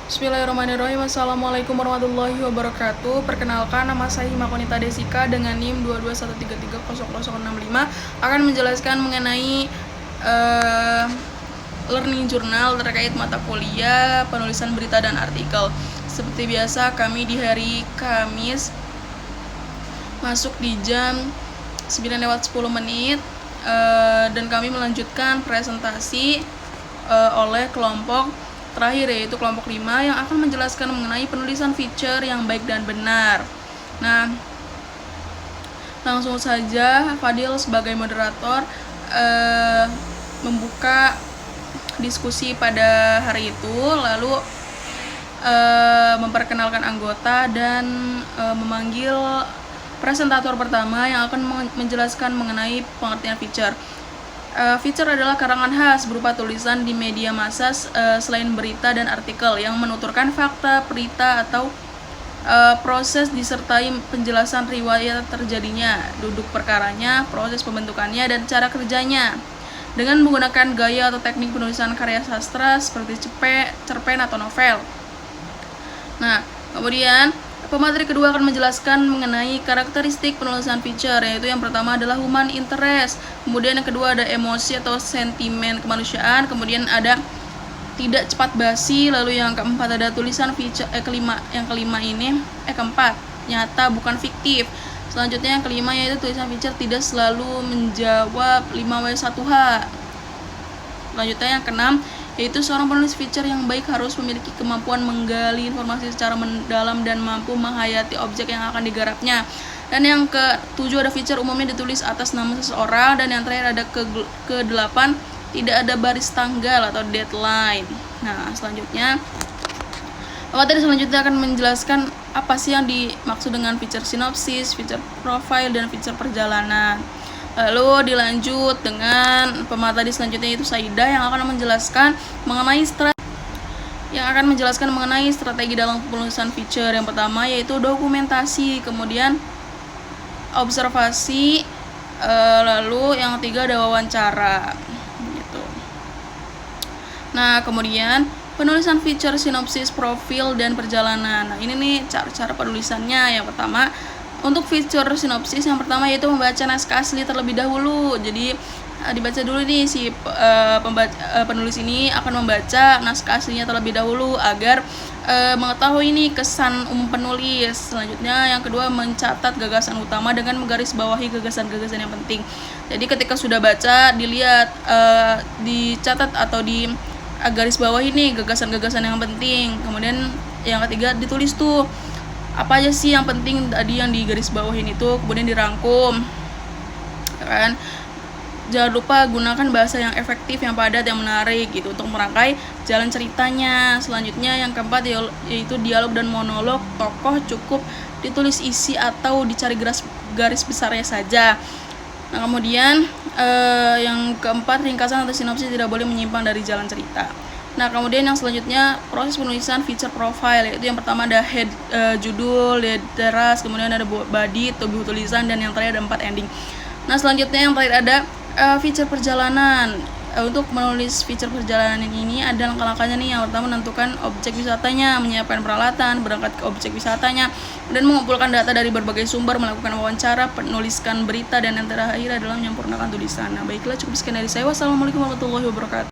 Bismillahirrahmanirrahim. Assalamualaikum warahmatullahi wabarakatuh. Perkenalkan, nama saya Himakonita Desika dengan NIM 221330065 akan menjelaskan mengenai learning journal terkait mata kuliah penulisan berita dan artikel. Seperti biasa, kami di hari Kamis masuk di jam 9:10 dan kami melanjutkan presentasi oleh kelompok terakhir, yaitu kelompok 5 yang akan menjelaskan mengenai penulisan feature yang baik dan benar. Nah, langsung saja Fadil sebagai moderator membuka diskusi pada hari itu, lalu memperkenalkan anggota dan memanggil presentator pertama yang akan menjelaskan mengenai pengertian feature. Feature adalah karangan khas berupa tulisan di media massa selain berita dan artikel yang menuturkan fakta, berita, atau proses disertai penjelasan riwayat terjadinya, duduk perkaranya, proses pembentukannya, dan cara kerjanya dengan menggunakan gaya atau teknik penulisan karya sastra seperti cerpen atau novel. Nah, kemudian pemateri kedua akan menjelaskan mengenai karakteristik penulisan feature, yaitu yang pertama adalah human interest, kemudian yang kedua ada emosi atau sentimen kemanusiaan, kemudian ada tidak cepat basi, lalu yang keempat ada tulisan feature keempat nyata bukan fiktif. Selanjutnya yang kelima yaitu tulisan feature tidak selalu menjawab 5W1H. Selanjutnya yang keenam yaitu seorang penulis feature yang baik harus memiliki kemampuan menggali informasi secara mendalam dan mampu menghayati objek yang akan digarapnya. Dan yang ke-7 ada feature umumnya ditulis atas nama seseorang, dan yang terakhir ada ke-8 tidak ada baris tanggal atau deadline. Nah, selanjutnya materi selanjutnya akan menjelaskan apa sih yang dimaksud dengan feature sinopsis, feature profile, dan feature perjalanan. Lalu dilanjut dengan pemateri selanjutnya yaitu Saidah yang akan menjelaskan mengenai strategi dalam penulisan feature. Yang pertama yaitu dokumentasi, kemudian observasi, lalu yang ketiga ada wawancara gitu. Nah, kemudian penulisan feature, sinopsis, profil, dan perjalanan. Nah, ini nih cara penulisannya. Yang pertama, untuk feature sinopsis yang pertama yaitu membaca naskah asli terlebih dahulu. Jadi dibaca dulu nih si penulis ini akan membaca naskah aslinya terlebih dahulu agar mengetahui nih kesan penulis. Selanjutnya yang kedua mencatat gagasan utama dengan menggarisbawahi gagasan-gagasan yang penting. Jadi ketika sudah baca dilihat dicatat atau di garis bawah ini gagasan-gagasan yang penting. Kemudian yang ketiga ditulis tuh apa aja sih yang penting tadi yang di garis bawahin itu, kemudian dirangkum kan. Jangan lupa gunakan bahasa yang efektif, yang padat, yang menarik gitu untuk merangkai jalan ceritanya. Selanjutnya yang keempat yaitu dialog dan monolog tokoh cukup ditulis isi atau dicari garis besarnya saja. Nah, kemudian yang keempat ringkasan atau sinopsis tidak boleh menyimpang dari jalan cerita. Nah, kemudian yang selanjutnya proses penulisan feature profile, yaitu yang pertama ada head, judul, teras, kemudian ada body, tubuh tulisan, dan yang terakhir ada 4 ending. Nah, selanjutnya yang terakhir ada feature perjalanan. Untuk menulis feature perjalanan ini ada langkah-langkahnya nih. Yang pertama menentukan objek wisatanya, menyiapkan peralatan, berangkat ke objek wisatanya, dan mengumpulkan data dari berbagai sumber, melakukan wawancara, menuliskan berita, dan yang terakhir adalah menyempurnakan tulisan. Nah, baiklah, cukup sekian dari saya. Wassalamualaikum warahmatullahi wabarakatuh.